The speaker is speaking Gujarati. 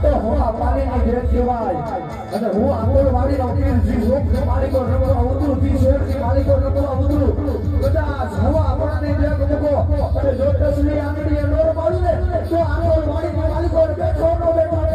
તો હું પાણીની ભેટ કહેવાય અને હું આંગણવાડી નોકરી શોખ માલિકો નંબર ઉતરું થી શેરથી માલિકો નંબર ઉતરું કદાચ હું આપણાને ભેટ મૂકો અને જો 10ની આંગળીએ નોર પાડું ને તો આંગણવાડી માલિકો બેઠો નો બેઠો